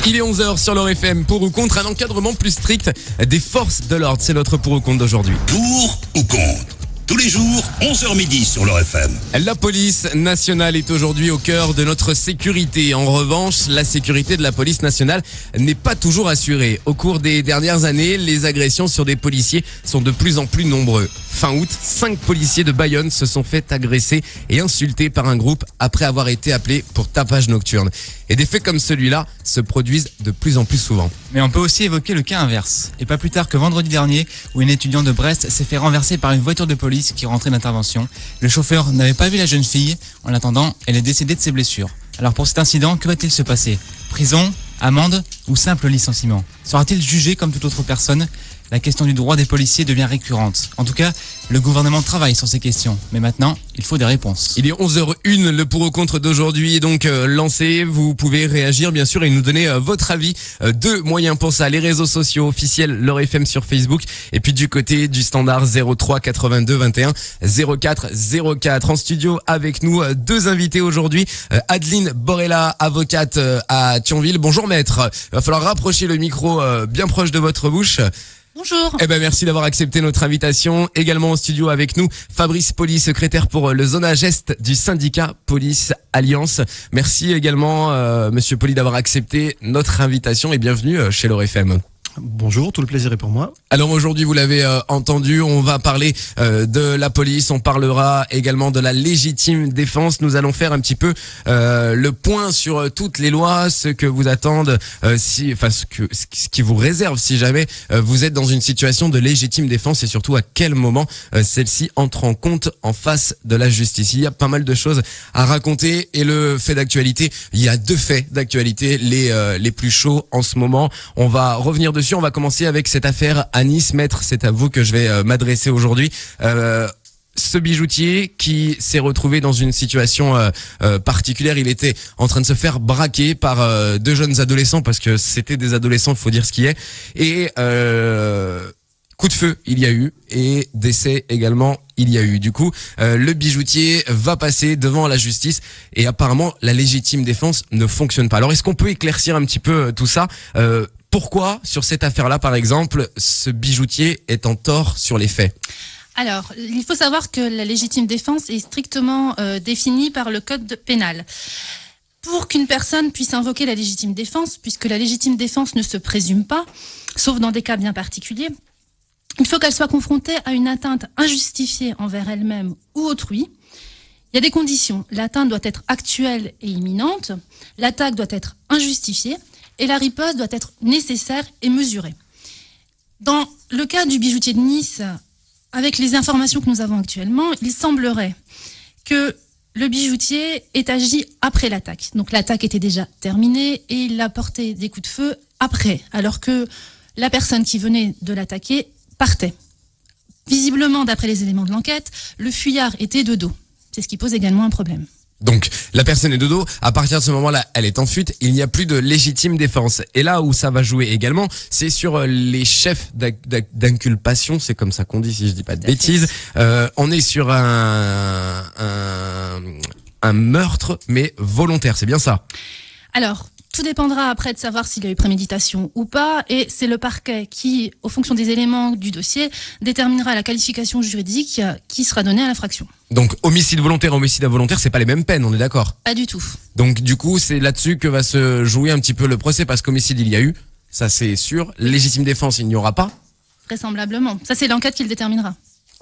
Il est 11h sur l'Or FM. Pour ou contre un encadrement plus strict des forces de l'ordre. C'est notre pour ou contre d'aujourd'hui. Pour ou contre? Tous les jours, 11h midi sur l'Or FM. La police nationale est aujourd'hui au cœur de notre sécurité. En revanche, la sécurité de la police nationale n'est pas toujours assurée. Au cours des dernières années, les agressions sur des policiers sont de plus en plus nombreux. Fin août, 5 policiers de Bayonne se sont fait agresser et insulter par un groupe après avoir été appelés pour tapage nocturne. Et des faits comme celui-là se produisent de plus en plus souvent. Mais on peut aussi évoquer le cas inverse. Et pas plus tard que vendredi dernier, où une étudiante de Brest s'est fait renverser par une voiture de police qui rentrait d'intervention. Le chauffeur n'avait pas vu la jeune fille. En attendant, elle est décédée de ses blessures. Alors pour cet incident, que va-t-il se passer? Prison, amende ou simple licenciement? Sera-t-il jugé comme toute autre personne? La question du droit des policiers devient récurrente. En tout cas, le gouvernement travaille sur ces questions. Mais maintenant, il faut des réponses. Il est 11h01, le pour ou contre d'aujourd'hui est donc lancé. Vous pouvez réagir bien sûr et nous donner votre avis. Deux moyens pour ça, les réseaux sociaux officiels l'Or FM sur Facebook et puis du côté du standard 03 82 21 04 04. En studio avec nous, deux invités aujourd'hui. Adeline Borella, avocate à Thionville. Bonjour maître. Il va falloir rapprocher le micro bien proche de votre bouche. Bonjour. Merci d'avoir accepté notre invitation. Également au studio avec nous, Fabrice Poli, secrétaire pour le zonage Est du syndicat Police Alliance. Merci également, monsieur Poli, d'avoir accepté notre invitation et bienvenue chez l'Or FM. Bonjour, tout le plaisir est pour moi. Alors aujourd'hui, vous l'avez entendu, on va parler de la police, on parlera également de la légitime défense. Nous allons faire un petit peu le point sur toutes les lois, ce que vous attendent, ce qui vous réserve si jamais vous êtes dans une situation de légitime défense et surtout à quel moment celle-ci entre en compte en face de la justice. Il y a pas mal de choses à raconter et le fait d'actualité, il y a deux faits d'actualité les plus chauds en ce moment. On va revenir dessus. On va commencer avec cette affaire à Nice. Maître, c'est à vous que je vais m'adresser aujourd'hui. Ce bijoutier qui s'est retrouvé dans une situation particulière, il était en train de se faire braquer par deux jeunes adolescents, parce que c'était des adolescents, il faut dire ce qui est. Et coup de feu, il y a eu, et décès également, il y a eu. Du coup, le bijoutier va passer devant la justice et apparemment, la légitime défense ne fonctionne pas. Alors, est-ce qu'on peut éclaircir un petit peu tout ça? Pourquoi, sur cette affaire-là, par exemple, ce bijoutier est en tort sur les faits? Alors, il faut savoir que la légitime défense est strictement définie par le code pénal. Pour qu'une personne puisse invoquer la légitime défense, puisque la légitime défense ne se présume pas, sauf dans des cas bien particuliers, il faut qu'elle soit confrontée à une atteinte injustifiée envers elle-même ou autrui. Il y a des conditions. L'atteinte doit être actuelle et imminente, l'attaque doit être injustifiée, et la riposte doit être nécessaire et mesurée. Dans le cas du bijoutier de Nice, avec les informations que nous avons actuellement, il semblerait que le bijoutier ait agi après l'attaque. Donc l'attaque était déjà terminée et il a porté des coups de feu après, alors que la personne qui venait de l'attaquer partait. Visiblement, d'après les éléments de l'enquête, le fuyard était de dos. C'est ce qui pose également un problème. Donc, la personne est de dos, à partir de ce moment-là, elle est en fuite, il n'y a plus de légitime défense. Et là où ça va jouer également, c'est sur les chefs d'inculpation, c'est comme ça qu'on dit si je dis pas de bêtises. On est sur un meurtre, mais volontaire, c'est bien ça? Alors, tout dépendra après de savoir s'il y a eu préméditation ou pas, et c'est le parquet qui, aux fonctions des éléments du dossier, déterminera la qualification juridique qui sera donnée à l'infraction. Donc homicide volontaire, homicide involontaire, c'est pas les mêmes peines, on est d'accord? Pas du tout. Donc du coup, c'est là-dessus que va se jouer un petit peu le procès, parce qu'homicide il y a eu, ça c'est sûr. Légitime défense, il n'y aura pas? Vraisemblablement. Ça, c'est l'enquête qui le déterminera.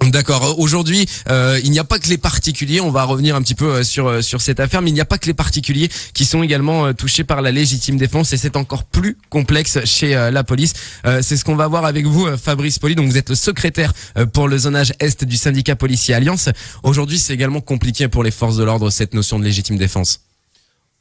D'accord. Aujourd'hui, il n'y a pas que les particuliers. On va revenir un petit peu sur cette affaire, mais il n'y a pas que les particuliers qui sont également touchés par la légitime défense, et c'est encore plus complexe chez la police. C'est ce qu'on va voir avec vous, Fabrice Poli. Donc vous êtes le secrétaire pour le zonage Est du syndicat Policier Alliance. Aujourd'hui, c'est également compliqué pour les forces de l'ordre, cette notion de légitime défense.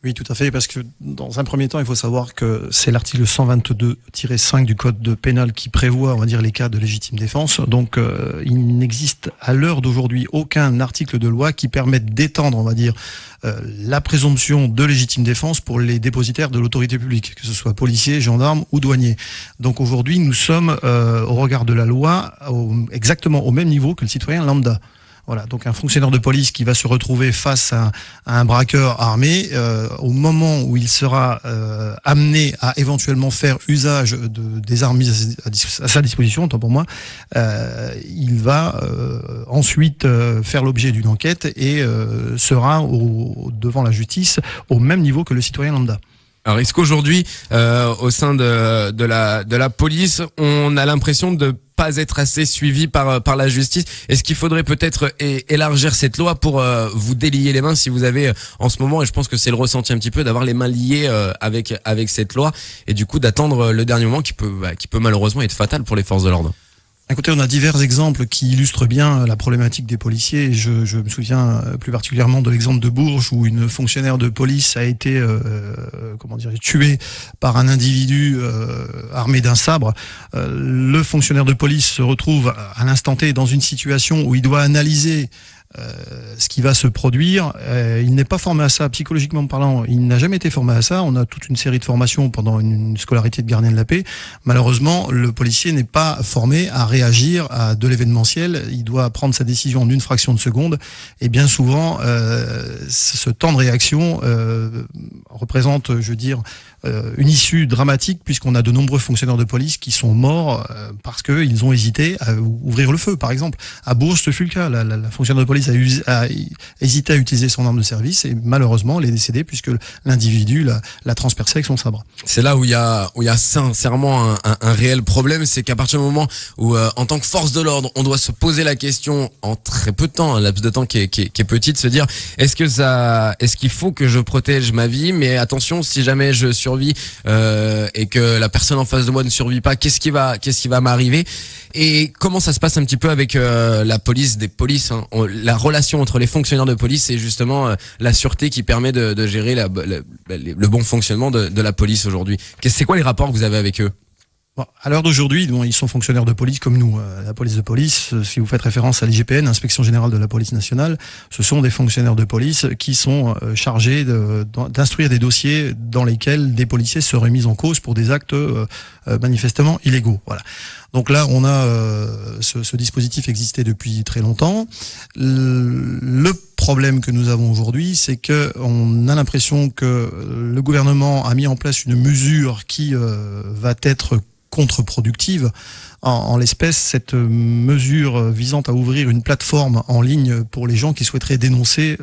Oui, tout à fait, parce que dans un premier temps, il faut savoir que c'est l'article 122-5 du code pénal qui prévoit, on va dire, les cas de légitime défense. Donc, il n'existe à l'heure d'aujourd'hui aucun article de loi qui permette d'étendre, on va dire, la présomption de légitime défense pour les dépositaires de l'autorité publique, que ce soit policiers, gendarmes ou douaniers. Donc aujourd'hui, nous sommes, au regard de la loi, exactement au même niveau que le citoyen lambda. Voilà, donc un fonctionnaire de police qui va se retrouver face à un braqueur armé, au moment où il sera amené à éventuellement faire usage des armes mises à sa disposition, autant pour moi, il va ensuite faire l'objet d'une enquête et sera devant la justice au même niveau que le citoyen lambda. Alors, est-ce qu'aujourd'hui, au sein de la police, on a l'impression de pas être assez suivi par la justice? Est-ce qu'il faudrait peut-être élargir cette loi pour vous délier les mains si vous avez en ce moment, et je pense que c'est le ressenti un petit peu, d'avoir les mains liées avec cette loi, et du coup d'attendre le dernier moment qui peut malheureusement être fatal pour les forces de l'ordre? Écoutez, on a divers exemples qui illustrent bien la problématique des policiers. Je me souviens plus particulièrement de l'exemple de Bourges où une fonctionnaire de police a été tuée par un individu armé d'un sabre. Le fonctionnaire de police se retrouve à l'instant T dans une situation où il doit analyser ce qui va se produire. Il n'est pas formé à ça, psychologiquement parlant. Il n'a jamais été formé à ça. On a toute une série de formations pendant une scolarité de gardien de la paix. Malheureusement, le policier n'est pas formé à réagir à de l'événementiel. Il doit prendre sa décision en une fraction de seconde. Et bien souvent, ce temps de réaction représente, je veux dire, une issue dramatique, puisqu'on a de nombreux fonctionnaires de police qui sont morts parce qu'ils ont hésité à ouvrir le feu, par exemple. À Bourges, ce fut le cas. La fonctionnaire de police a hésité à utiliser son arme de service et malheureusement elle est décédée puisque l'individu l'a transpercé avec son sabre. C'est là où il y a sincèrement un réel problème, c'est qu'à partir du moment où en tant que force de l'ordre on doit se poser la question en très peu de temps, un laps de temps qui est petit, de se dire est-ce qu'il faut que je protège ma vie, mais attention, si jamais je survis et que la personne en face de moi ne survit pas, qu'est-ce qui va m'arriver? Et comment ça se passe un petit peu avec la police des polices, hein? La relation entre les fonctionnaires de police et justement la sûreté qui permet de gérer le bon fonctionnement de la police aujourd'hui. C'est quoi les rapports que vous avez avec eux? Bon, à l'heure d'aujourd'hui, ils sont fonctionnaires de police comme nous. La police de police, si vous faites référence à l'IGPN, Inspection Générale de la Police Nationale, ce sont des fonctionnaires de police qui sont chargés d'instruire des dossiers dans lesquels des policiers seraient mis en cause pour des actes manifestement illégaux. Voilà. Donc là, on a ce dispositif existait depuis très longtemps. Le problème que nous avons aujourd'hui, c'est que on a l'impression que le gouvernement a mis en place une mesure qui va être contre-productive. En l'espèce, cette mesure visant à ouvrir une plateforme en ligne pour les gens qui souhaiteraient dénoncer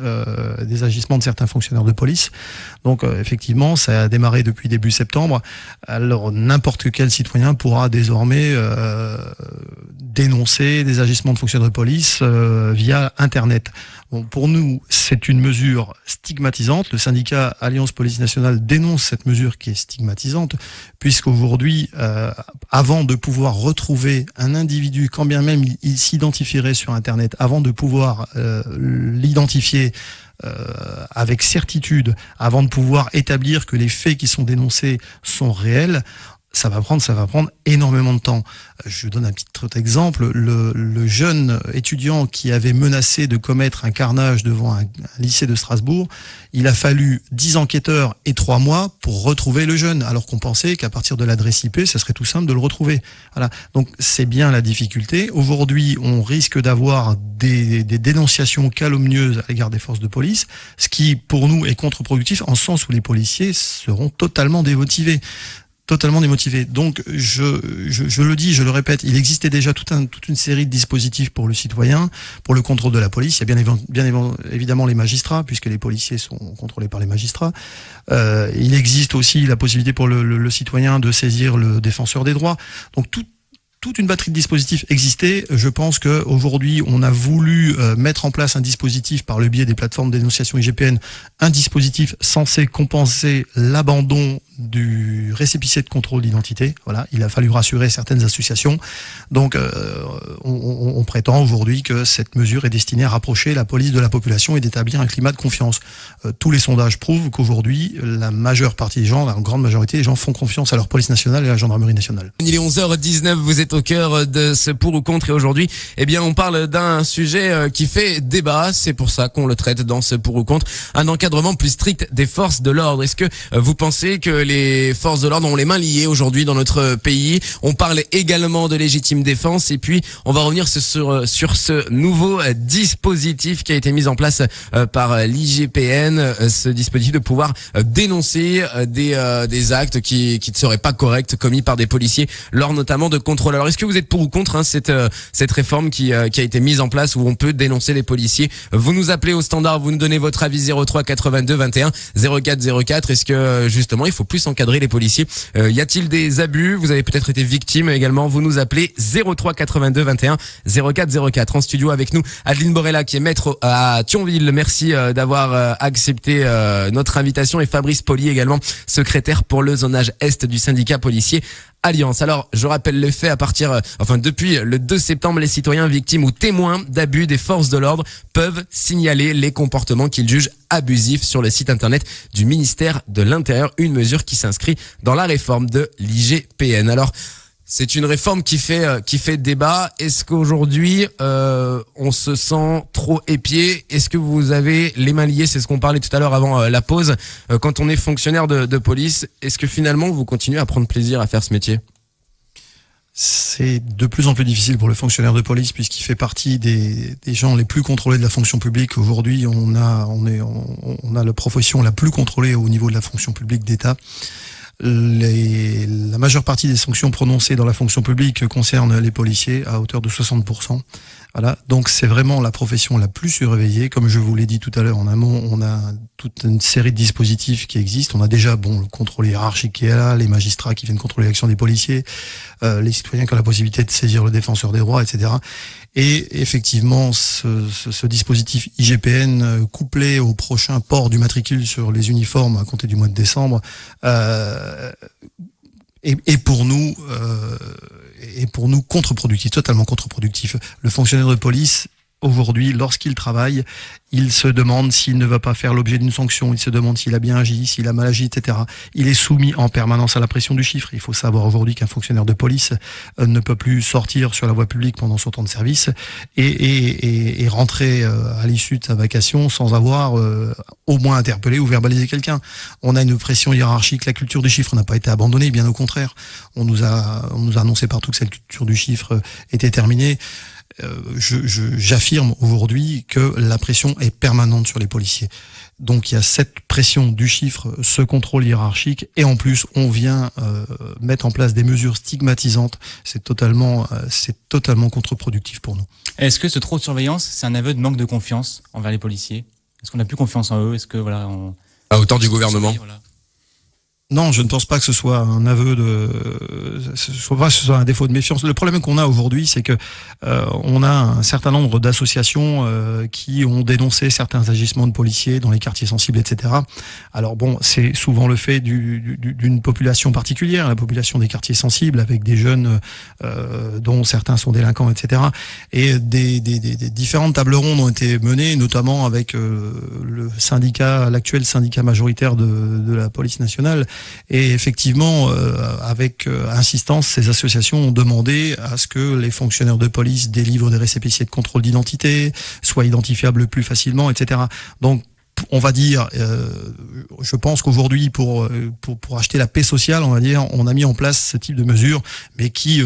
des agissements de certains fonctionnaires de police. Donc effectivement, ça a démarré depuis début septembre. Alors n'importe quel citoyen pourra désormais dénoncer des agissements de fonctionnaires de police via Internet. Bon, pour nous, c'est une mesure stigmatisante. Le syndicat Alliance Police Nationale dénonce cette mesure qui est stigmatisante, puisqu'aujourd'hui, avant de pouvoir retrouver un individu, quand bien même il s'identifierait sur Internet, avant de pouvoir l'identifier avec certitude, avant de pouvoir établir que les faits qui sont dénoncés sont réels, ça va prendre énormément de temps. Je donne un petit autre exemple. Le jeune étudiant qui avait menacé de commettre un carnage devant un lycée de Strasbourg, il a fallu 10 enquêteurs et 3 mois pour retrouver le jeune, alors qu'on pensait qu'à partir de l'adresse IP, ça serait tout simple de le retrouver. Voilà. Donc c'est bien la difficulté. Aujourd'hui, on risque d'avoir des dénonciations calomnieuses à l'égard des forces de police, ce qui pour nous est contre-productif en sens où les policiers seront totalement démotivés. Donc, je le dis, je le répète, il existait déjà toute une série de dispositifs pour le citoyen, pour le contrôle de la police. Il y a bien évidemment les magistrats, puisque les policiers sont contrôlés par les magistrats. Il existe aussi la possibilité pour le citoyen de saisir le défenseur des droits. Donc, toute une batterie de dispositifs existait. Je pense qu'aujourd'hui, on a voulu mettre en place un dispositif par le biais des plateformes de dénonciation IGPN, un dispositif censé compenser l'abandon du récépissé de contrôle d'identité. Voilà, il a fallu rassurer certaines associations. Donc, on prétend aujourd'hui que cette mesure est destinée à rapprocher la police de la population et d'établir un climat de confiance. Tous les sondages prouvent qu'aujourd'hui, la majeure partie des gens, la grande majorité des gens font confiance à leur police nationale et à la gendarmerie nationale. Il est 11h19, vous êtes au cœur de ce pour ou contre, et aujourd'hui, on parle d'un sujet qui fait débat. C'est pour ça qu'on le traite dans ce pour ou contre. Un encadrement plus strict des forces de l'ordre. Est-ce que vous pensez que les forces de l'ordre ont les mains liées aujourd'hui dans notre pays. On parle également de légitime défense et puis on va revenir sur ce nouveau dispositif qui a été mis en place par l'IGPN, ce dispositif de pouvoir dénoncer des actes qui ne seraient pas corrects commis par des policiers lors notamment de contrôles. Alors est-ce que vous êtes pour ou contre cette réforme qui a été mise en place où on peut dénoncer les policiers? Vous nous appelez au standard, vous nous donnez votre avis 03 82 21 04 04. Est-ce que justement il faut plus encadrer les policiers? Y a-t-il des abus? Vous avez peut-être été victime également. Vous nous appelez 03 82 21 04 04. En studio avec nous Adeline Borella qui est maître à Thionville. Merci d'avoir accepté notre invitation, et Fabrice Poli également, secrétaire pour le zonage Est du syndicat policier Alliance. Alors, je rappelle les faits depuis le 2 septembre, les citoyens victimes ou témoins d'abus des forces de l'ordre peuvent signaler les comportements qu'ils jugent abusifs sur le site internet du ministère de l'Intérieur, une mesure qui s'inscrit dans la réforme de l'IGPN. Alors, c'est une réforme qui fait débat. Est-ce qu'aujourd'hui on se sent trop épié? Est-ce que vous avez les mains liées? C'est ce qu'on parlait tout à l'heure avant la pause. Quand on est fonctionnaire de police, est-ce que finalement vous continuez à prendre plaisir à faire ce métier? C'est de plus en plus difficile pour le fonctionnaire de police puisqu'il fait partie des gens les plus contrôlés de la fonction publique. Aujourd'hui, on a la profession la plus contrôlée au niveau de la fonction publique d'État. La majeure partie des sanctions prononcées dans la fonction publique concernent les policiers à hauteur de 60%. Voilà. Donc c'est vraiment la profession la plus surveillée. Comme je vous l'ai dit tout à l'heure en amont, on a toute une série de dispositifs qui existent. On a déjà le contrôle hiérarchique qui est là, les magistrats qui viennent contrôler l'action des policiers, les citoyens qui ont la possibilité de saisir le défenseur des droits, etc. Et effectivement, ce dispositif IGPN couplé au prochain port du matricule sur les uniformes à compter du mois de décembre est pour nous contre-productif, totalement contre-productif. Le fonctionnaire de police, aujourd'hui, lorsqu'il travaille, il se demande s'il ne va pas faire l'objet d'une sanction, il se demande s'il a bien agi, s'il a mal agi, etc. Il est soumis en permanence à la pression du chiffre. Il faut savoir aujourd'hui qu'un fonctionnaire de police ne peut plus sortir sur la voie publique pendant son temps de service et rentrer à l'issue de sa vacation sans avoir au moins interpellé ou verbalisé quelqu'un. On a une pression hiérarchique, la culture du chiffre n'a pas été abandonnée, bien au contraire. On nous a annoncé partout que cette culture du chiffre était terminée. J'affirme aujourd'hui que la pression est permanente sur les policiers. Donc il y a cette pression du chiffre, ce contrôle hiérarchique, et en plus on vient mettre en place des mesures stigmatisantes. C'est totalement contre-productif pour nous. Est-ce que ce trop de surveillance, c'est un aveu de manque de confiance envers les policiers? Est-ce qu'on n'a plus confiance en eux? Est-ce que à hauteur du gouvernement? Non, je ne pense pas que ce soit un aveu ce soit un défaut de méfiance. Le problème qu'on a aujourd'hui, c'est que on a un certain nombre d'associations qui ont dénoncé certains agissements de policiers dans les quartiers sensibles, etc. Alors bon, c'est souvent le fait d'une population particulière, la population des quartiers sensibles, avec des jeunes dont certains sont délinquants, etc. Et des différentes tables rondes ont été menées, notamment avec l'actuel syndicat majoritaire de la police nationale. Et effectivement, avec insistance, ces associations ont demandé à ce que les fonctionnaires de police délivrent des récépissés de contrôle d'identité, soient identifiables plus facilement, etc. Donc, on va dire, je pense qu'aujourd'hui, pour acheter la paix sociale, on va dire, on a mis en place ce type de mesures, mais qui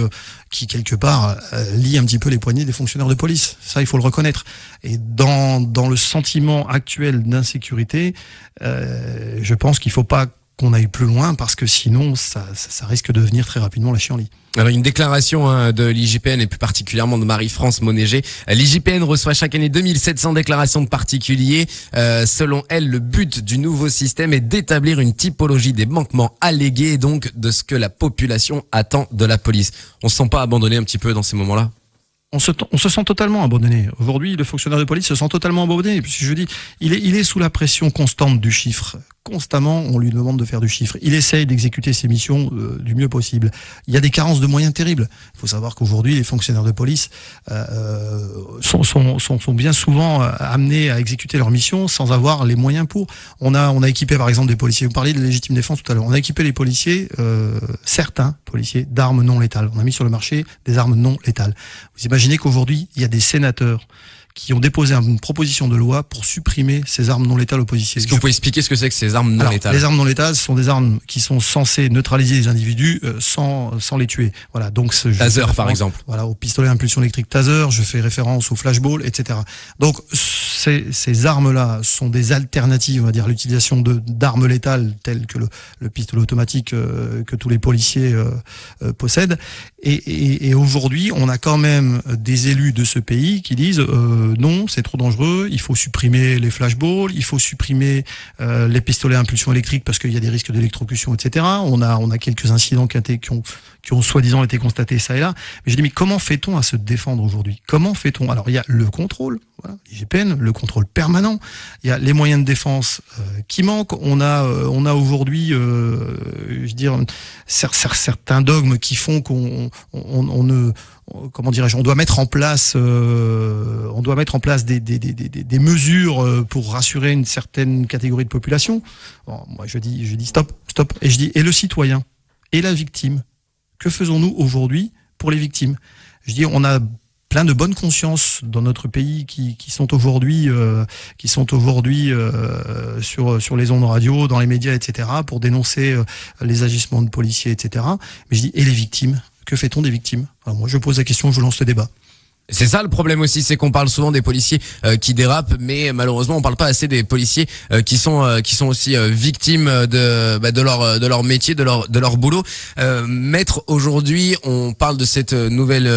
quelque part lie un petit peu les poignets des fonctionnaires de police. Ça, il faut le reconnaître. Et dans le sentiment actuel d'insécurité, je pense qu'il faut pas qu'on aille plus loin parce que sinon ça risque de devenir très rapidement la chienlit. Alors une déclaration de l'IGPN et plus particulièrement de Marie-France Monéger. L'IGPN reçoit chaque année 2700 déclarations de particuliers. Selon elle, le but du nouveau système est d'établir une typologie des manquements allégués et donc de ce que la population attend de la police. On se sent pas abandonné un petit peu dans ces moments-là? On se sent totalement abandonné. Aujourd'hui, le fonctionnaire de police se sent totalement abandonné. Puisque je dis, il est sous la pression constante du chiffre. Constamment, on lui demande de faire du chiffre. Il essaye d'exécuter ses missions du mieux possible. Il y a des carences de moyens terribles. Il faut savoir qu'aujourd'hui, les fonctionnaires de police sont bien souvent amenés à exécuter leur mission sans avoir les moyens pour. On a équipé par exemple des policiers. Vous parliez de légitime défense tout à l'heure. On a équipé les policiers, certains policiers, d'armes non létales. On a mis sur le marché des armes non létales. Vous imaginez qu'aujourd'hui, il y a des sénateurs qui ont déposé une proposition de loi pour supprimer ces armes non létales aux policiers. Est-ce que vous pouvez expliquer ce que c'est que ces armes non létales? Les armes non létales sont des armes qui sont censées neutraliser les individus sans les tuer. Voilà, donc taser par exemple. Voilà, au pistolet à impulsion électrique taser, je fais référence au flashball, etc. Donc ces armes-là sont des alternatives, on va dire, à l'utilisation d'armes létales telles que le pistolet automatique que tous les policiers possèdent. Et aujourd'hui, on a quand même des élus de ce pays qui disent non, c'est trop dangereux, il faut supprimer les flashballs, il faut supprimer les pistolets à impulsion électrique parce qu'il y a des risques d'électrocution, etc. On a quelques incidents qui ont soi-disant été constatés ça et là. Mais je dis, mais comment fait-on à se défendre aujourd'hui? Comment fait-on? Alors, il y a le contrôle, voilà, l'IGPN, le contrôle permanent. Il y a les moyens de défense qui manquent. On a aujourd'hui, je veux dire, certains dogmes qui font qu'on comment dirais-je, on doit mettre en place des mesures pour rassurer une certaine catégorie de population. Bon, moi, je dis stop, et je dis, et le citoyen, et la victime, que faisons-nous aujourd'hui pour les victimes? Je dis, on a plein de bonnes consciences dans notre pays qui sont aujourd'hui sur les ondes radio, dans les médias, etc., pour dénoncer les agissements de policiers, etc. Mais je dis, et les victimes? Que fait-on des victimes? Alors moi, je pose la question, je lance le débat. C'est ça le problème aussi, c'est qu'on parle souvent des policiers qui dérapent, mais malheureusement on parle pas assez des policiers qui sont aussi victimes de leur métier, de leur boulot. Maître, aujourd'hui on parle de cette nouvelle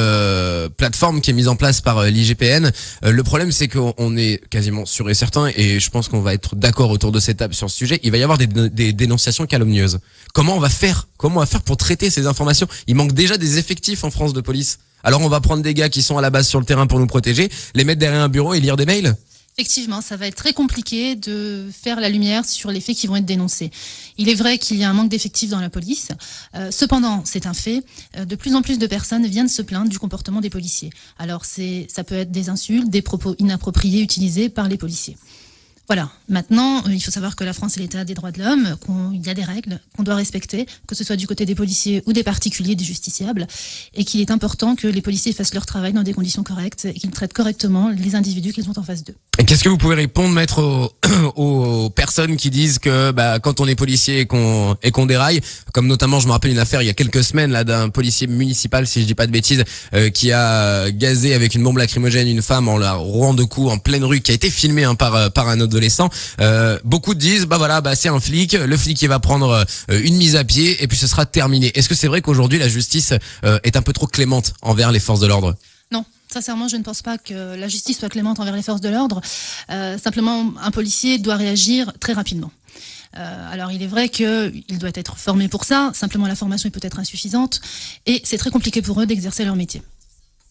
plateforme qui est mise en place par l'IGPN. Le problème c'est qu'on est quasiment sûr et certain, et je pense qu'on va être d'accord autour de cette table sur ce sujet, il va y avoir des dénonciations calomnieuses. Comment on va faire pour traiter ces informations? Il manque déjà des effectifs en France de police. Alors on va prendre des gars qui sont à la base sur le terrain pour nous protéger, les mettre derrière un bureau et lire des mails? Effectivement, ça va être très compliqué de faire la lumière sur les faits qui vont être dénoncés. Il est vrai qu'il y a un manque d'effectifs dans la police. Cependant, c'est un fait. De plus en plus de personnes viennent se plaindre du comportement des policiers. Alors ça peut être des insultes, des propos inappropriés utilisés par les policiers. Voilà. Maintenant, il faut savoir que la France est l'État des droits de l'homme, qu'il y a des règles qu'on doit respecter, que ce soit du côté des policiers ou des particuliers, des justiciables, et qu'il est important que les policiers fassent leur travail dans des conditions correctes et qu'ils traitent correctement les individus qu'ils ont en face d'eux. Et qu'est-ce que vous pouvez répondre, maître, aux personnes qui disent que quand on est policier et qu'on déraille, comme notamment je me rappelle une affaire il y a quelques semaines là d'un policier municipal, si je dis pas de bêtises, qui a gazé avec une bombe lacrymogène une femme en la rouant de coups en pleine rue, qui a été filmé par un adolescent. Beaucoup disent c'est un flic, le flic il va prendre une mise à pied et puis ce sera terminé. Est-ce que c'est vrai qu'aujourd'hui la justice est un peu trop clémente envers les forces de l'ordre? Non. Sincèrement, je ne pense pas que la justice soit clémente envers les forces de l'ordre. Simplement, un policier doit réagir très rapidement. Alors, il est vrai qu'il doit être formé pour ça. Simplement, la formation est peut-être insuffisante. Et c'est très compliqué pour eux d'exercer leur métier.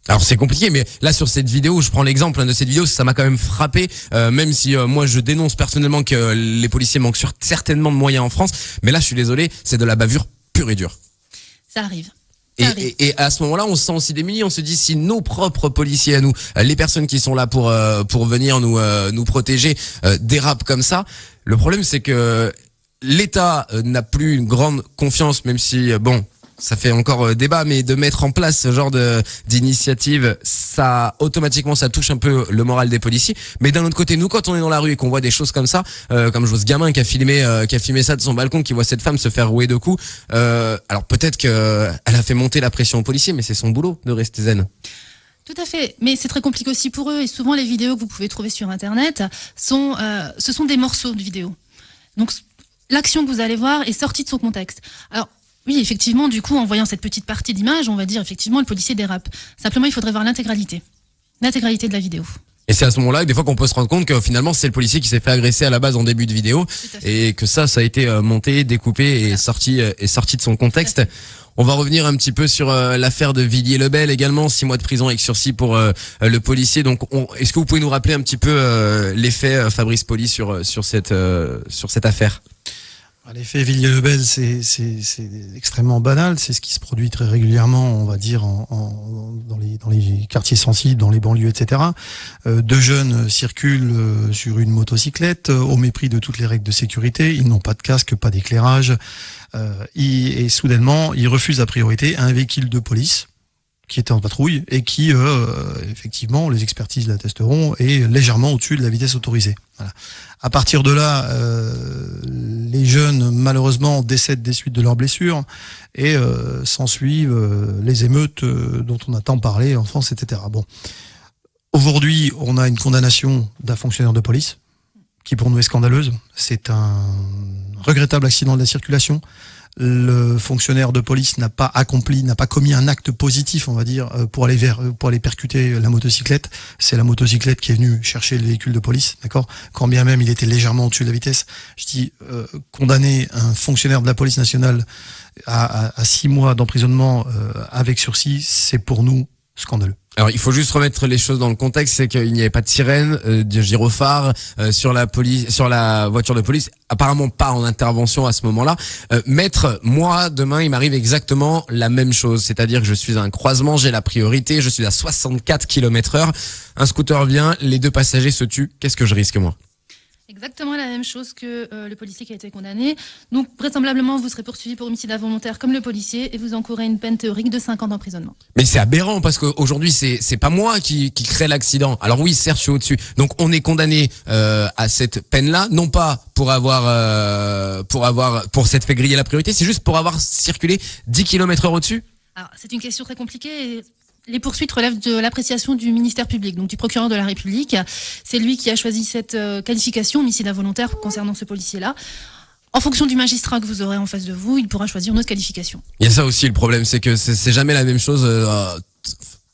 Alors c'est compliqué, mais là sur cette vidéo, je prends l'exemple de cette vidéo, ça m'a quand même frappé, même si moi je dénonce personnellement que les policiers manquent certainement de moyens en France, mais là je suis désolé, c'est de la bavure pure et dure. Ça arrive. Et à ce moment-là, on se sent aussi démunis. On se dit, si nos propres policiers à nous, les personnes qui sont là pour venir nous protéger, dérapent comme ça, le problème c'est que l'État n'a plus une grande confiance, même si ça fait encore débat, mais de mettre en place ce genre d'initiative, ça automatiquement ça touche un peu le moral des policiers. Mais d'un autre côté, nous quand on est dans la rue et qu'on voit des choses comme ça, comme je vois ce gamin qui a filmé ça de son balcon, qui voit cette femme se faire rouer de coups, alors peut-être que elle a fait monter la pression aux policiers, mais c'est son boulot de rester zen. Tout à fait, mais c'est très compliqué aussi pour eux, et souvent les vidéos que vous pouvez trouver sur internet ce sont des morceaux de vidéos. Donc l'action que vous allez voir est sortie de son contexte. Alors oui, effectivement, du coup, en voyant cette petite partie d'image, on va dire effectivement le policier dérape. Simplement, il faudrait voir l'intégralité de la vidéo. Et c'est à ce moment-là, des fois, qu'on peut se rendre compte que finalement, c'est le policier qui s'est fait agresser à la base en début de vidéo, et que ça a été monté, découpé et sorti de son contexte. On va revenir un petit peu sur l'affaire de Villiers-le-Bel également, 6 mois de prison avec sursis pour le policier. Donc, est-ce que vous pouvez nous rappeler un petit peu les faits, Fabrice Poli, sur cette affaire? L'effet Villiers-le-Bel, c'est extrêmement banal. C'est ce qui se produit très régulièrement, on va dire, dans les quartiers sensibles, dans les banlieues, etc. Deux jeunes circulent sur une motocyclette au mépris de toutes les règles de sécurité. Ils n'ont pas de casque, pas d'éclairage. Et soudainement, ils refusent la priorité à un véhicule de police qui était en patrouille et qui, effectivement, les expertises l'attesteront, est légèrement au-dessus de la vitesse autorisée. Voilà. À partir de là, les jeunes, malheureusement, décèdent des suites de leurs blessures et s'ensuivent les émeutes dont on a tant parlé en France, etc. Bon. Aujourd'hui, on a une condamnation d'un fonctionnaire de police qui, pour nous, est scandaleuse. C'est un regrettable accident de la circulation. Le fonctionnaire de police n'a pas commis un acte positif, on va dire, pour aller percuter la motocyclette. C'est la motocyclette qui est venue chercher le véhicule de police, d'accord? Quand bien même il était légèrement au-dessus de la vitesse. Je dis, condamner un fonctionnaire de la police nationale à 6 mois d'emprisonnement avec sursis, c'est pour nous scandaleux. Alors il faut juste remettre les choses dans le contexte, c'est qu'il n'y avait pas de sirène, de gyrophare sur la voiture de police, apparemment pas en intervention à ce moment-là. Maître, moi demain il m'arrive exactement la même chose, c'est-à-dire que je suis à un croisement, j'ai la priorité, je suis à 64 km/h, un scooter vient, les 2 passagers se tuent, qu'est-ce que je risque moi? Exactement la même chose que le policier qui a été condamné. Donc, vraisemblablement, vous serez poursuivi pour homicide involontaire comme le policier et vous encourez une peine théorique de 5 ans d'emprisonnement. Mais c'est aberrant parce qu'aujourd'hui, c'est pas moi qui crée l'accident. Alors oui, certes, je suis au-dessus. Donc, on est condamné à cette peine-là, non pas pour s'être fait griller la priorité, c'est juste pour avoir circulé 10 km/h au-dessus. Alors, c'est une question très compliquée. Les poursuites relèvent de l'appréciation du ministère public, donc du procureur de la République. C'est lui qui a choisi cette qualification, homicide involontaire, concernant ce policier-là. En fonction du magistrat que vous aurez en face de vous, il pourra choisir une autre qualification. Il y a ça aussi, le problème, c'est que c'est jamais la même chose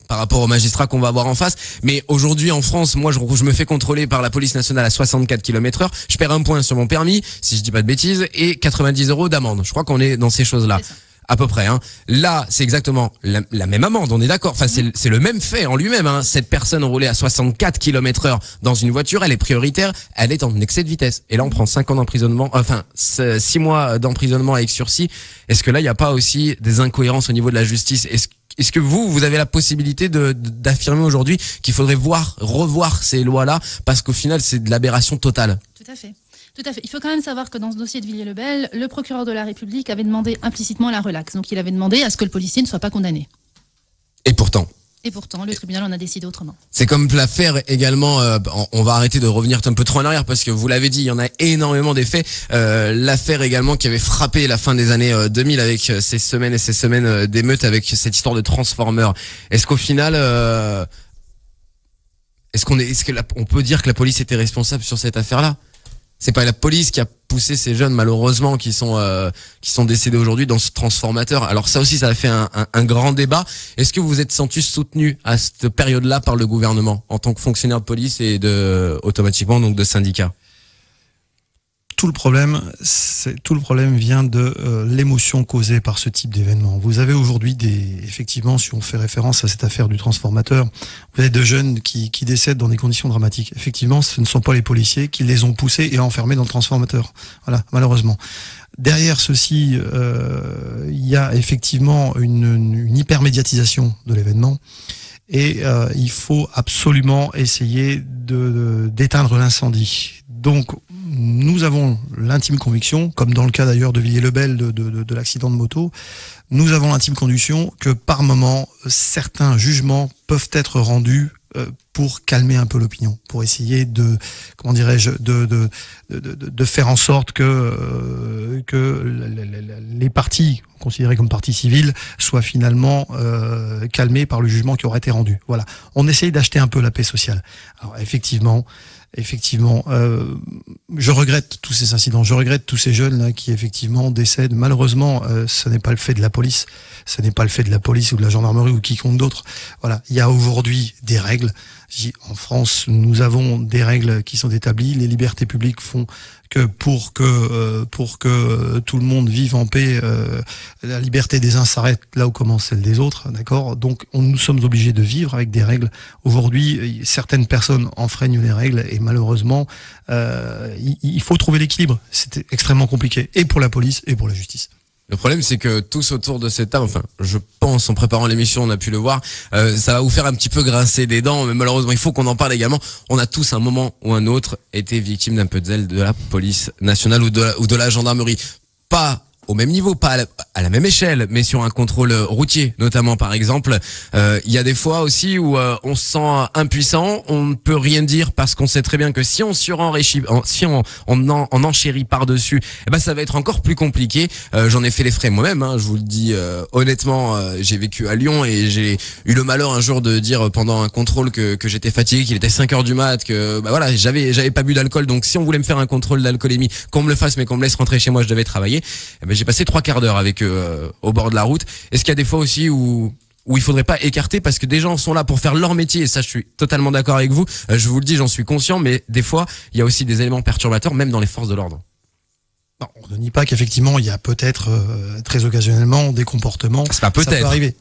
par rapport au magistrat qu'on va avoir en face. Mais aujourd'hui, en France, moi, je me fais contrôler par la police nationale à 64 km/h. Je perds 1 point sur mon permis, si je dis pas de bêtises, et 90 € d'amende. Je crois qu'on est dans ces choses-là. À peu près, hein. Là, c'est exactement la même amende, on est d'accord. Enfin, c'est le même fait en lui-même, hein. Cette personne roulée à 64 km/h dans une voiture, elle est prioritaire, elle est en excès de vitesse. Et là, on prend 5 ans d'emprisonnement, enfin, 6 mois d'emprisonnement avec sursis. Est-ce que là, il n'y a pas aussi des incohérences au niveau de la justice? Est-ce que vous avez la possibilité d'affirmer aujourd'hui qu'il faudrait revoir ces lois-là, parce qu'au final, c'est de l'aberration totale? Tout à fait. Tout à fait. Il faut quand même savoir que dans ce dossier de Villiers-le-Bel, le procureur de la République avait demandé implicitement la relaxe. Donc il avait demandé à ce que le policier ne soit pas condamné. Et pourtant, le tribunal en a décidé autrement. c'est comme l'affaire également, on va arrêter de revenir un peu trop en arrière parce que vous l'avez dit, il y en a énormément d'effets. L'affaire également qui avait frappé la fin des années 2000 avec ces semaines et ces semaines d'émeutes avec cette histoire de Transformers. Est-ce qu'au final, on peut dire que la police était responsable sur cette affaire-là? C'est pas la police qui a poussé ces jeunes, malheureusement, qui sont décédés aujourd'hui dans ce transformateur. Alors ça aussi, ça a fait un grand débat. Est-ce que vous vous êtes senti soutenu à cette période-là par le gouvernement en tant que fonctionnaire de police et automatiquement donc de syndicat? Tout le problème vient de l'émotion causée par ce type d'événement. Vous avez aujourd'hui effectivement, si on fait référence à cette affaire du transformateur, vous avez de jeunes qui décèdent dans des conditions dramatiques. Effectivement, ce ne sont pas les policiers qui les ont poussés et enfermés dans le transformateur. Voilà, malheureusement. Derrière ceci, il y a effectivement une hypermédiatisation de l'événement. Et il faut absolument essayer d'éteindre l'incendie. Donc, nous avons l'intime conviction, comme dans le cas d'ailleurs de Villiers-le-Bel de l'accident de moto, nous avons l'intime conviction que par moment, certains jugements peuvent être rendus pour calmer un peu l'opinion, pour essayer de faire en sorte que les parties considérées comme parties civiles soient finalement calmées par le jugement qui aura été rendu. Voilà, on essaye d'acheter un peu la paix sociale. Alors effectivement, je regrette tous ces incidents, je regrette tous ces jeunes là qui effectivement décèdent. Malheureusement, ce n'est pas le fait de la police, ce n'est pas le fait de la police ou de la gendarmerie ou quiconque d'autre. Voilà, il y a aujourd'hui des règles. En France, nous avons des règles qui sont établies. Les libertés publiques font que pour que tout le monde vive en paix, la liberté des uns s'arrête là où commence celle des autres, d'accord? Donc nous sommes obligés de vivre avec des règles. Aujourd'hui, certaines personnes enfreignent les règles et malheureusement, il faut trouver l'équilibre. C'est extrêmement compliqué, et pour la police et pour la justice. Le problème, c'est que tous autour de cette table, enfin, je pense, en préparant l'émission, on a pu le voir, ça va vous faire un petit peu grincer des dents, mais malheureusement, il faut qu'on en parle également. On a tous, un moment ou un autre, été victimes d'un peu de zèle de la police nationale ou de la gendarmerie. Pas au même niveau, pas à la même échelle, mais sur un contrôle routier, notamment par exemple. Il y a des fois aussi où on se sent impuissant, on ne peut rien dire parce qu'on sait très bien que si on surenrichit, si on enchérit par-dessus, eh ben ça va être encore plus compliqué. J'en ai fait les frais moi-même, hein, je vous le dis honnêtement. J'ai vécu à Lyon et j'ai eu le malheur un jour de dire pendant un contrôle que j'étais fatigué, qu'il était 5h du mat, que bah voilà, j'avais pas bu d'alcool, donc si on voulait me faire un contrôle d'alcoolémie, qu'on me le fasse mais qu'on me laisse rentrer chez moi, je devais travailler. Eh ben, j'ai passé 3/4 d'heure avec eux au bord de la route. Est-ce qu'il y a des fois aussi où il faudrait pas écarter parce que des gens sont là pour faire leur métier, et ça je suis totalement d'accord avec vous, je vous le dis, j'en suis conscient, mais des fois il y a aussi des éléments perturbateurs même dans les forces de l'ordre. Non, on ne nie pas qu'effectivement il y a peut-être très occasionnellement des comportements. C'est pas peut-être. Ça peut arriver.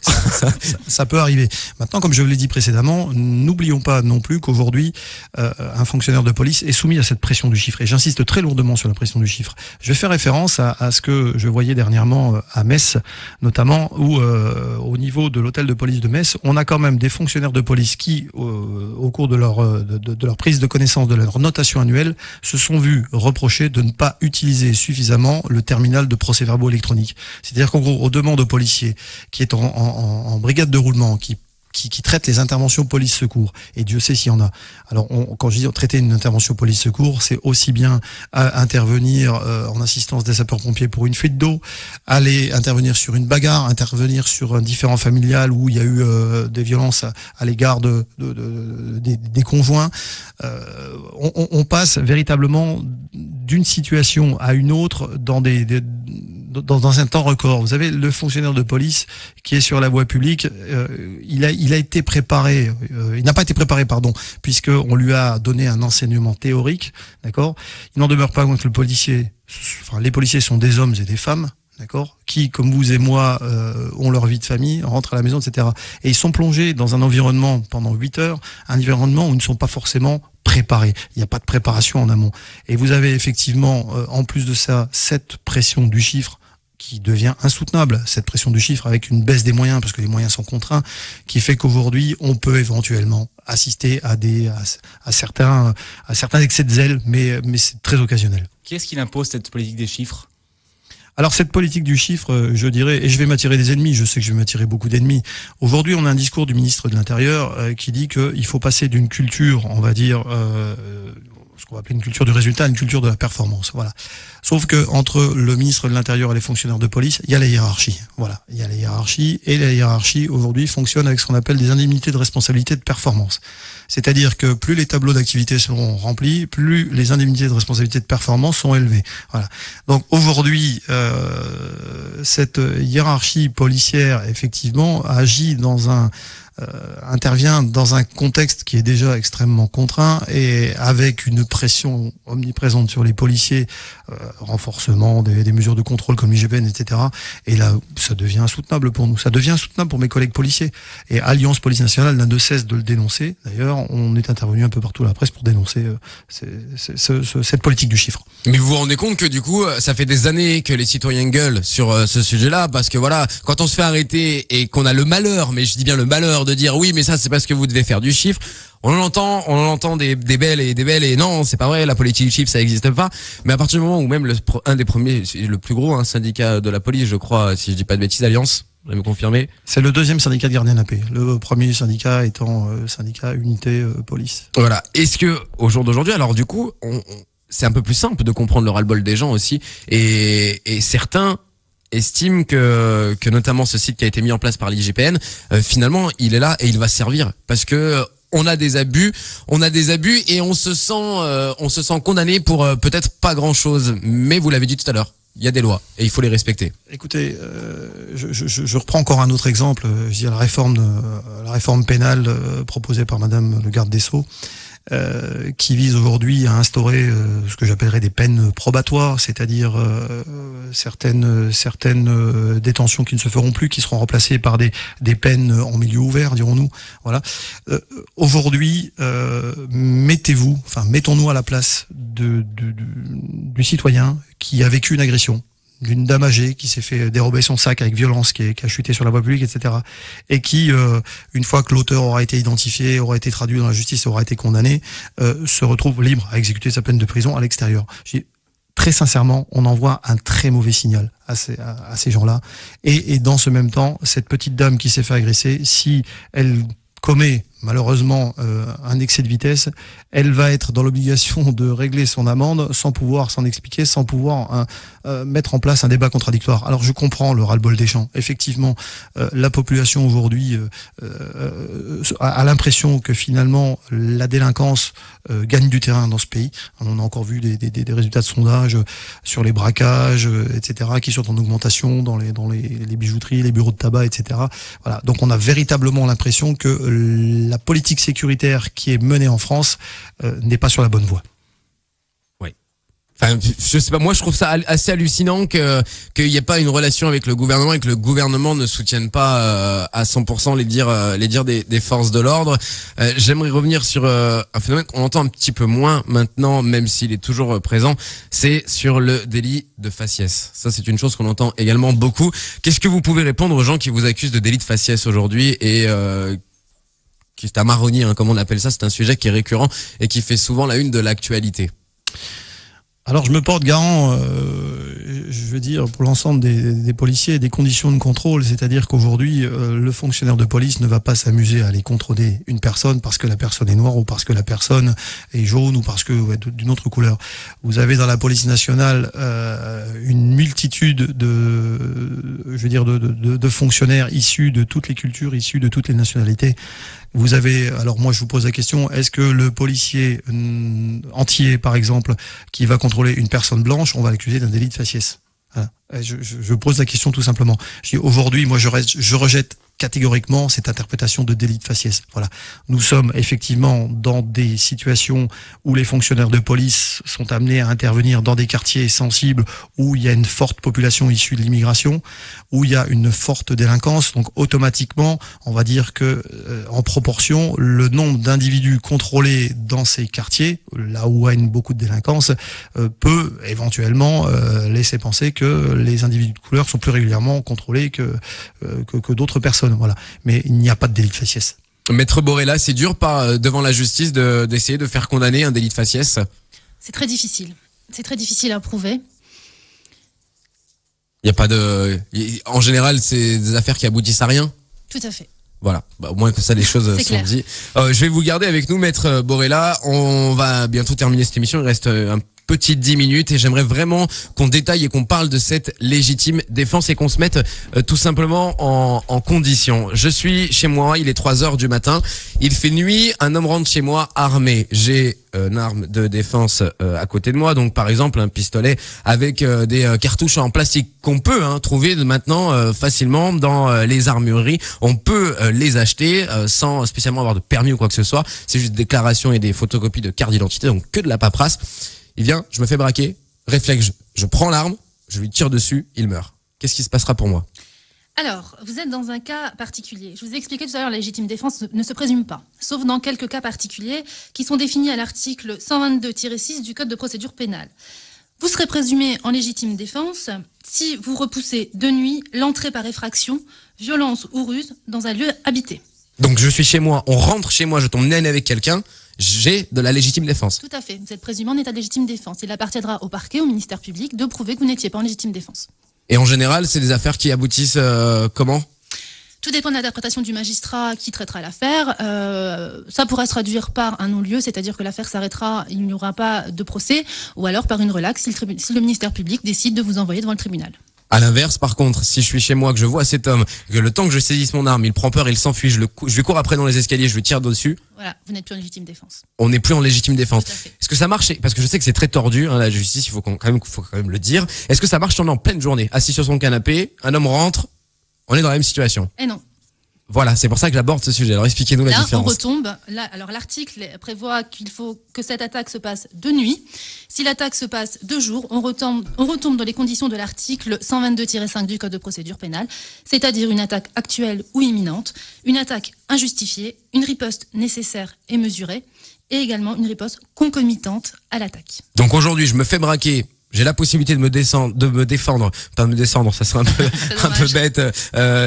Ça peut arriver. Maintenant, comme je vous l'ai dit précédemment, n'oublions pas non plus qu'aujourd'hui un fonctionnaire de police est soumis à cette pression du chiffre. Et j'insiste très lourdement sur la pression du chiffre. Je vais faire référence à ce que je voyais dernièrement à Metz, notamment où au niveau de l'hôtel de police de Metz, on a quand même des fonctionnaires de police qui, au cours de leur prise de connaissance de leur notation annuelle, se sont vus reprocher de ne pas utiliser suffisamment le terminal de procès-verbaux électronique. C'est-à-dire qu'en gros, aux demandes aux policiers qui est en brigade de roulement, qui traite les interventions police-secours, et Dieu sait s'il y en a. Alors, quand je dis traiter une intervention police-secours, c'est aussi bien intervenir en assistance des sapeurs-pompiers pour une fuite d'eau, aller intervenir sur une bagarre, intervenir sur un différend familial où il y a eu des violences à l'égard des conjoints. On passe véritablement d'une situation à une autre dans un temps record. Vous avez le fonctionnaire de police qui est sur la voie publique, il a été préparé, il n'a pas été préparé, pardon, puisque on lui a donné un enseignement théorique, d'accord. Il n'en demeure pas moins que les policiers sont des hommes et des femmes, d'accord, qui, comme vous et moi, ont leur vie de famille, rentrent à la maison, etc. Et ils sont plongés dans un environnement pendant 8 heures, un environnement où ils ne sont pas forcément préparés. Il n'y a pas de préparation en amont. Et vous avez effectivement, en plus de ça, cette pression du chiffre qui devient insoutenable, cette pression du chiffre avec une baisse des moyens, parce que les moyens sont contraints, qui fait qu'aujourd'hui, on peut éventuellement assister à certains excès de zèle, mais c'est très occasionnel. Qui est-ce qui impose cette politique des chiffres ? Alors cette politique du chiffre, je dirais, et je vais m'attirer des ennemis, je sais que je vais m'attirer beaucoup d'ennemis. Aujourd'hui, on a un discours du ministre de l'Intérieur qui dit qu'il faut passer d'une culture, on va dire, ce qu'on va appeler une culture du résultat, à une culture de la performance. Voilà. Sauf que entre le ministre de l'Intérieur et les fonctionnaires de police, il y a la hiérarchie. Voilà, il y a la hiérarchie, et la hiérarchie aujourd'hui fonctionne avec ce qu'on appelle des indemnités de responsabilité de performance. C'est-à-dire que plus les tableaux d'activité seront remplis, plus les indemnités de responsabilité de performance sont élevées. Voilà. Donc aujourd'hui, cette hiérarchie policière effectivement agit intervient dans un contexte qui est déjà extrêmement contraint et avec une pression omniprésente sur les policiers, renforcement des mesures de contrôle comme l'IGPN, etc. Et là, ça devient insoutenable pour nous. Ça devient insoutenable pour mes collègues policiers. Et Alliance Police Nationale n'a de cesse de le dénoncer. D'ailleurs, on est intervenu un peu partout à la presse pour dénoncer cette politique du chiffre. Mais vous vous rendez compte que du coup, ça fait des années que les citoyens gueulent sur ce sujet-là, parce que voilà, quand on se fait arrêter et qu'on a le malheur, mais je dis bien le malheur de dire oui, mais ça c'est parce que vous devez faire du chiffre, on en entend des belles et non, c'est pas vrai, la politique du chiffre ça existe pas. Mais à partir du moment où même un des premiers, le plus gros syndicat de la police, je crois, si je dis pas de bêtises, Alliance, vous allez me confirmer. C'est le deuxième syndicat de gardiens de la paix. Le premier syndicat étant syndicat unité police. Voilà. Est-ce que au jour d'aujourd'hui, alors du coup, c'est un peu plus simple de comprendre le ras-le-bol des gens aussi, et certains estiment que notamment ce site qui a été mis en place par l'IGPN, finalement, il est là et il va servir parce que on a des abus et on se sent condamné pour peut-être pas grand-chose, mais vous l'avez dit tout à l'heure, il y a des lois et il faut les respecter. Écoutez, je reprends encore un autre exemple, je dis la réforme pénale proposée par Madame le garde des Sceaux. Qui vise aujourd'hui à instaurer ce que j'appellerais des peines probatoires, c'est-à-dire certaines détentions qui ne se feront plus, qui seront remplacées par des peines en milieu ouvert, dirons-nous. Voilà. Aujourd'hui, mettons-nous à la place du citoyen qui a vécu une agression, d'une dame âgée qui s'est fait dérober son sac avec violence, qui a chuté sur la voie publique, etc. Et qui, une fois que l'auteur aura été identifié, aura été traduit dans la justice, aura été condamné, se retrouve libre à exécuter sa peine de prison à l'extérieur. très sincèrement, on envoie un très mauvais signal à ces gens-là. Et dans ce même temps, cette petite dame qui s'est fait agresser, si elle commet malheureusement un excès de vitesse, elle va être dans l'obligation de régler son amende sans pouvoir s'en expliquer, sans pouvoir mettre en place un débat contradictoire. Alors je comprends le ras-le-bol des gens. Effectivement, la population aujourd'hui a l'impression que finalement la délinquance gagne du terrain dans ce pays. On a encore vu des résultats de sondage sur les braquages, etc., qui sont en augmentation dans les bijouteries, les bureaux de tabac, etc. Voilà. Donc on a véritablement l'impression que la politique sécuritaire qui est menée en France n'est pas sur la bonne voie. Oui. Enfin, je sais pas, moi je trouve ça assez hallucinant qu'il n'y ait pas une relation avec le gouvernement et que le gouvernement ne soutienne pas à 100% les dires des forces de l'ordre. J'aimerais revenir sur un phénomène qu'on entend un petit peu moins maintenant, même s'il est toujours présent, c'est sur le délit de faciès. Ça, c'est une chose qu'on entend également beaucoup. Qu'est-ce que vous pouvez répondre aux gens qui vous accusent de délit de faciès aujourd'hui et qui est à marronnier, comme on appelle ça, c'est un sujet qui est récurrent et qui fait souvent la une de l'actualité. Alors je me porte garant, je veux dire, pour l'ensemble des policiers, des conditions de contrôle, c'est-à-dire qu'aujourd'hui, le fonctionnaire de police ne va pas s'amuser à aller contrôler une personne parce que la personne est noire ou parce que la personne est jaune ou parce que d'une autre couleur. Vous avez dans la police nationale une multitude de fonctionnaires issus de toutes les cultures, issus de toutes les nationalités. Vous avez, alors moi je vous pose la question, est-ce que le policier entier, par exemple, qui va contrôler une personne blanche, on va l'accuser d'un délit de faciès? Voilà. Je pose la question tout simplement. Je dis, aujourd'hui, moi je rejette catégoriquement cette interprétation de délit de faciès. Voilà. Nous sommes effectivement dans des situations où les fonctionnaires de police sont amenés à intervenir dans des quartiers sensibles où il y a une forte population issue de l'immigration, où il y a une forte délinquance. Donc automatiquement, on va dire que en proportion, le nombre d'individus contrôlés dans ces quartiers, là où il y a beaucoup de délinquance, peut éventuellement laisser penser que les individus de couleur sont plus régulièrement contrôlés que d'autres personnes. Voilà. Mais il n'y a pas de délit de faciès. Maître Borella, c'est dur devant la justice d'essayer de faire condamner un délit de faciès? C'est très difficile. C'est très difficile à prouver. Il y a pas en général, c'est des affaires qui aboutissent à rien? Tout à fait. Voilà, au moins que ça les choses sont dites. Je vais vous garder avec nous, Maître Borella. On va bientôt terminer cette émission. Il reste un petit 10 minutes et j'aimerais vraiment qu'on détaille et qu'on parle de cette légitime défense et qu'on se mette tout simplement en condition. Je suis chez moi, il est 3h du matin, il fait nuit, un homme rentre chez moi armé. J'ai une arme de défense à côté de moi, donc par exemple un pistolet avec des cartouches en plastique qu'on peut trouver maintenant facilement dans les armureries. On peut les acheter sans spécialement avoir de permis ou quoi que ce soit. C'est juste déclaration et des photocopies de carte d'identité, donc que de la paperasse. Il vient, je me fais braquer, réflexe, je prends l'arme, je lui tire dessus, il meurt. Qu'est-ce qui se passera pour moi? Alors, vous êtes dans un cas particulier. Je vous ai expliqué tout à l'heure, la légitime défense ne se présume pas, sauf dans quelques cas particuliers qui sont définis à l'article 122-6 du Code de procédure pénale. Vous serez présumé en légitime défense si vous repoussez de nuit l'entrée par effraction, violence ou ruse dans un lieu habité. Donc je suis chez moi, on rentre chez moi, je tombe nez à nez avec quelqu'un, j'ai de la légitime défense. Tout à fait, vous êtes présumé en état de légitime défense. Il appartiendra au parquet, au ministère public, de prouver que vous n'étiez pas en légitime défense. Et en général, c'est des affaires qui aboutissent comment? Tout dépend de l'interprétation du magistrat qui traitera l'affaire. Ça pourra se traduire par un non-lieu, c'est-à-dire que l'affaire s'arrêtera, il n'y aura pas de procès, ou alors par une relaxe si le ministère public décide de vous envoyer devant le tribunal. À l'inverse, par contre, si je suis chez moi, que je vois cet homme, que le temps que je saisisse mon arme, il prend peur, il s'enfuit, je lui cours après dans les escaliers, je lui tire dessus. Voilà, vous n'êtes plus en légitime défense. On n'est plus en légitime défense. Tout à fait. Est-ce que ça marche? Parce que je sais que c'est très tordu, la justice, il faut quand même le dire. Est-ce que ça marche? On est en pleine journée, assis sur son canapé, un homme rentre, on est dans la même situation. Eh non. Voilà, c'est pour ça que j'aborde ce sujet. Alors expliquez-nous la différence. Là, on retombe. Alors l'article prévoit qu'il faut que cette attaque se passe de nuit. Si l'attaque se passe de jour, on retombe dans les conditions de l'article 122-5 du Code de procédure pénale, c'est-à-dire une attaque actuelle ou imminente, une attaque injustifiée, une riposte nécessaire et mesurée, et également une riposte concomitante à l'attaque. Donc aujourd'hui, je me fais braquer. J'ai la possibilité de me défendre, pas me descendre, ça serait un peu bête.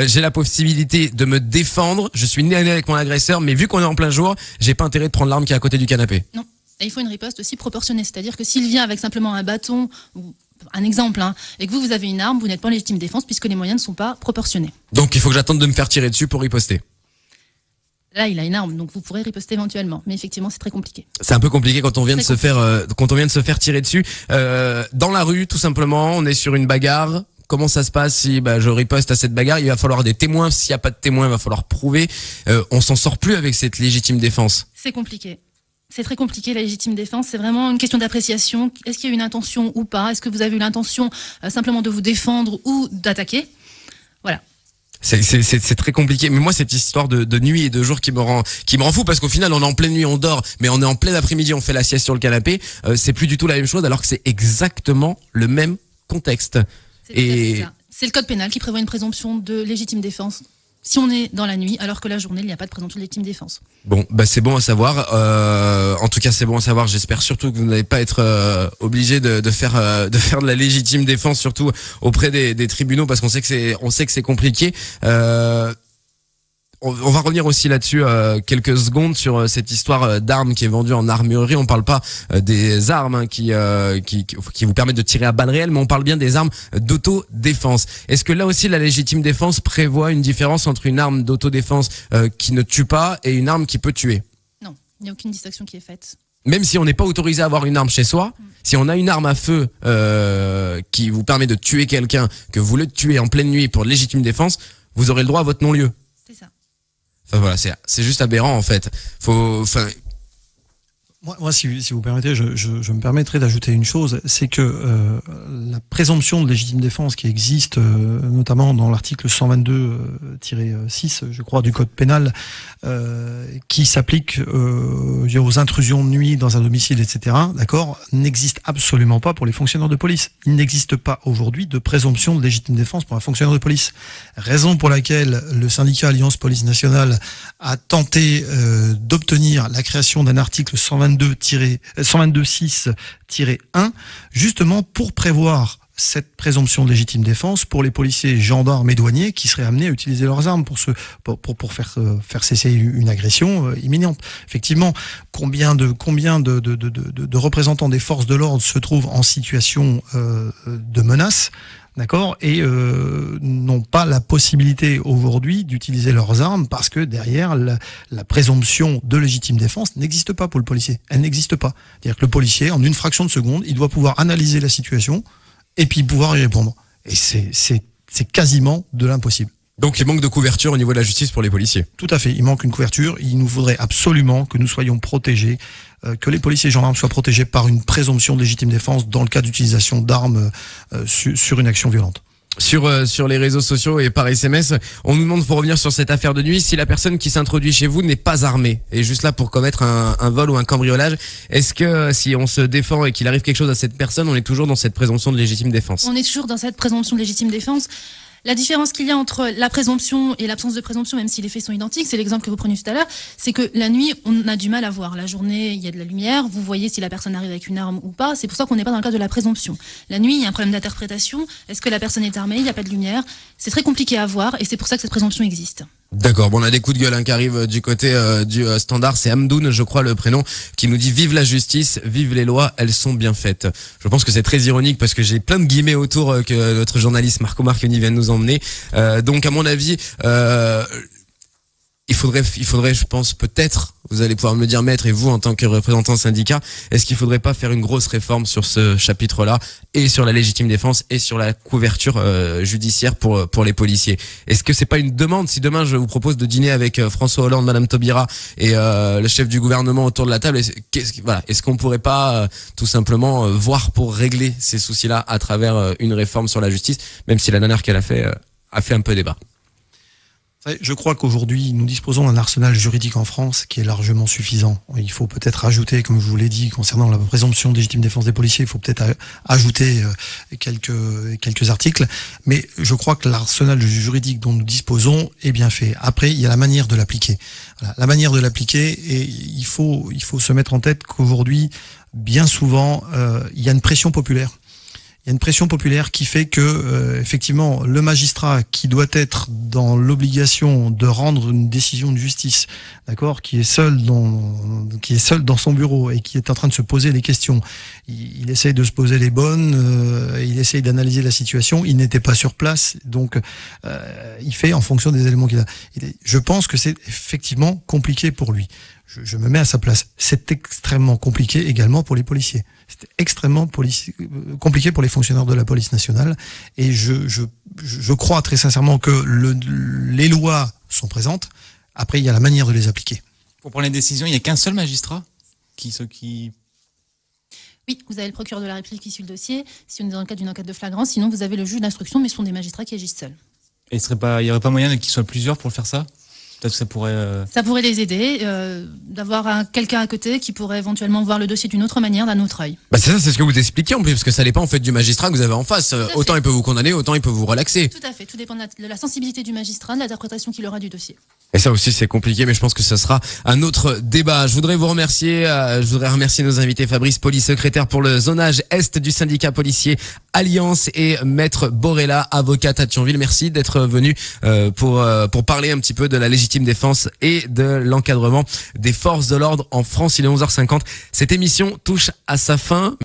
J'ai la possibilité de me défendre. Je suis nez à nez avec mon agresseur, mais vu qu'on est en plein jour, j'ai pas intérêt de prendre l'arme qui est à côté du canapé. Non. Et il faut une riposte aussi proportionnée. C'est-à-dire que s'il vient avec simplement un bâton, ou un exemple, et que vous avez une arme, vous n'êtes pas en légitime défense puisque les moyens ne sont pas proportionnés. Donc il faut que j'attende de me faire tirer dessus pour riposter. Là, il a une arme, donc vous pourrez riposter éventuellement. Mais effectivement, c'est très compliqué. C'est un peu compliqué quand on vient de se faire tirer dessus. Dans la rue, tout simplement, on est sur une bagarre. Comment ça se passe si je riposte à cette bagarre? Il va falloir des témoins. S'il n'y a pas de témoins, il va falloir prouver. On s'en sort plus avec cette légitime défense. C'est compliqué. C'est très compliqué, la légitime défense. C'est vraiment une question d'appréciation. Est-ce qu'il y a une intention ou pas? Est-ce que vous avez eu l'intention simplement de vous défendre ou d'attaquer? Voilà. C'est très compliqué. Mais moi, cette histoire de nuit et de jour qui me rend fou, parce qu'au final, on est en pleine nuit, on dort, mais on est en plein après-midi, on fait la sieste sur le canapé. C'est plus du tout la même chose, alors que c'est exactement le même contexte. C'est le code pénal qui prévoit une présomption de légitime défense si on est dans la nuit, alors que la journée, il n'y a pas de présomption de légitime défense. Bon, c'est bon à savoir. En tout cas, c'est bon à savoir. J'espère surtout que vous n'allez pas être obligé de faire de la légitime défense, surtout auprès des tribunaux, parce qu'on sait que c'est compliqué. On va revenir aussi là-dessus quelques secondes sur cette histoire d'armes qui est vendue en armurerie. On parle pas des armes qui vous permettent de tirer à balles réelles, mais on parle bien des armes d'autodéfense. Est-ce que là aussi la légitime défense prévoit une différence entre une arme d'autodéfense qui ne tue pas et une arme qui peut tuer? Non, il n'y a aucune distinction qui est faite. Même si on n'est pas autorisé à avoir une arme chez soi, si on a une arme à feu qui vous permet de tuer quelqu'un, que vous le tuez en pleine nuit pour légitime défense, vous aurez le droit à votre non-lieu. C'est ça. Enfin voilà, c'est juste aberrant en fait. Moi, si vous permettez, je me permettrai d'ajouter une chose, c'est que la présomption de légitime défense qui existe, notamment dans l'article 122-6, je crois, du code pénal, qui s'applique aux intrusions de nuit dans un domicile, etc., d'accord, n'existe absolument pas pour les fonctionnaires de police. Il n'existe pas aujourd'hui de présomption de légitime défense pour un fonctionnaire de police. Raison pour laquelle le syndicat Alliance Police Nationale a tenté d'obtenir la création d'un article 122-6-1, justement pour prévoir cette présomption de légitime défense pour les policiers, gendarmes et douaniers qui seraient amenés à utiliser leurs armes pour faire cesser une agression imminente. Effectivement, combien de représentants des forces de l'ordre se trouvent en situation de menace, d'accord, et n'ont pas la possibilité aujourd'hui d'utiliser leurs armes parce que derrière la présomption de légitime défense n'existe pas pour le policier. Elle n'existe pas. C'est-à-dire que le policier, en une fraction de seconde, il doit pouvoir analyser la situation et puis pouvoir y répondre. Et c'est quasiment de l'impossible. Donc il manque de couverture au niveau de la justice pour les policiers. Tout à fait, il manque une couverture. Il nous faudrait absolument que nous soyons protégés, que les policiers et gendarmes soient protégés par une présomption de légitime défense dans le cas d'utilisation d'armes sur une action violente. Sur les réseaux sociaux et par SMS, on nous demande, pour revenir sur cette affaire de nuit, si la personne qui s'introduit chez vous n'est pas armée et juste là pour commettre un vol ou un cambriolage, est-ce que si on se défend et qu'il arrive quelque chose à cette personne, on est toujours dans cette présomption de légitime défense? On est toujours dans cette présomption de légitime défense. La différence qu'il y a entre la présomption et l'absence de présomption, même si les faits sont identiques, c'est l'exemple que vous preniez tout à l'heure, c'est que la nuit, on a du mal à voir. La journée, il y a de la lumière, vous voyez si la personne arrive avec une arme ou pas, c'est pour ça qu'on n'est pas dans le cadre de la présomption. La nuit, il y a un problème d'interprétation, est-ce que la personne est armée, il n'y a pas de lumière, c'est très compliqué à voir et c'est pour ça que cette présomption existe. D'accord, bon, on a des coups de gueule qui arrivent du côté du standard, c'est Amdoun, je crois le prénom, qui nous dit: vive la justice, vive les lois, elles sont bien faites. Je pense que c'est très ironique parce que j'ai plein de guillemets autour que notre journaliste Marco Marchioni vient de nous emmener. Donc à mon avis, il faudrait, je pense, peut-être, vous allez pouvoir me le dire, maître, et vous en tant que représentant syndicat, est-ce qu'il faudrait pas faire une grosse réforme sur ce chapitre-là et sur la légitime défense et sur la couverture judiciaire pour les policiers? Est-ce que c'est pas une demande? Si demain je vous propose de dîner avec François Hollande, Madame Taubira et le chef du gouvernement autour de la table, est-ce qu'on pourrait pas tout simplement voir pour régler ces soucis-là à travers une réforme sur la justice, même si la dernière qu'elle a fait un peu débat? Je crois qu'aujourd'hui, nous disposons d'un arsenal juridique en France qui est largement suffisant. Il faut peut-être ajouter, comme je vous l'ai dit, concernant la présomption de légitime défense des policiers, il faut peut-être ajouter quelques articles. Mais je crois que l'arsenal juridique dont nous disposons est bien fait. Après, il y a la manière de l'appliquer. Voilà, la manière de l'appliquer, et il faut se mettre en tête qu'aujourd'hui, bien souvent, il y a une pression populaire. Il y a une pression populaire qui fait que, effectivement, le magistrat qui doit être dans l'obligation de rendre une décision de justice, d'accord, qui est seul dans son bureau et qui est en train de se poser des questions, il essaye de se poser les bonnes, il essaye d'analyser la situation. Il n'était pas sur place, donc il fait en fonction des éléments qu'il a. Je pense que c'est effectivement compliqué pour lui. Je me mets à sa place. C'est extrêmement compliqué également pour les policiers. C'est extrêmement compliqué pour les fonctionnaires de la police nationale. Et je crois très sincèrement que les lois sont présentes. Après, il y a la manière de les appliquer. Pour prendre les décisions, il n'y a qu'un seul magistrat qui... Oui, vous avez le procureur de la République qui suit le dossier, si on est dans le cadre d'une enquête de flagrance. Sinon, vous avez le juge d'instruction, mais ce sont des magistrats qui agissent seuls. Et il n'y aurait pas moyen qu'ils soient plusieurs pour faire ça ? Peut-être que ça pourrait... Ça pourrait les aider, d'avoir quelqu'un à côté qui pourrait éventuellement voir le dossier d'une autre manière, d'un autre œil. Bah c'est ça, c'est ce que vous expliquez en plus, parce que ça dépend en fait du magistrat que vous avez en face. Autant il peut vous condamner, autant il peut vous relaxer. Tout à fait, tout dépend de la sensibilité du magistrat, de l'interprétation qu'il aura du dossier. Et ça aussi c'est compliqué, mais je pense que ça sera un autre débat. Je voudrais vous remercier, je voudrais remercier nos invités, Fabrice Poli, secrétaire pour le zonage Est du syndicat policier Alliance, et Maître Borella, avocate à Thionville. Merci d'être venu pour parler un petit peu de la légitime défense et de l'encadrement des forces de l'ordre en France. Il est 11h50. Cette émission touche à sa fin.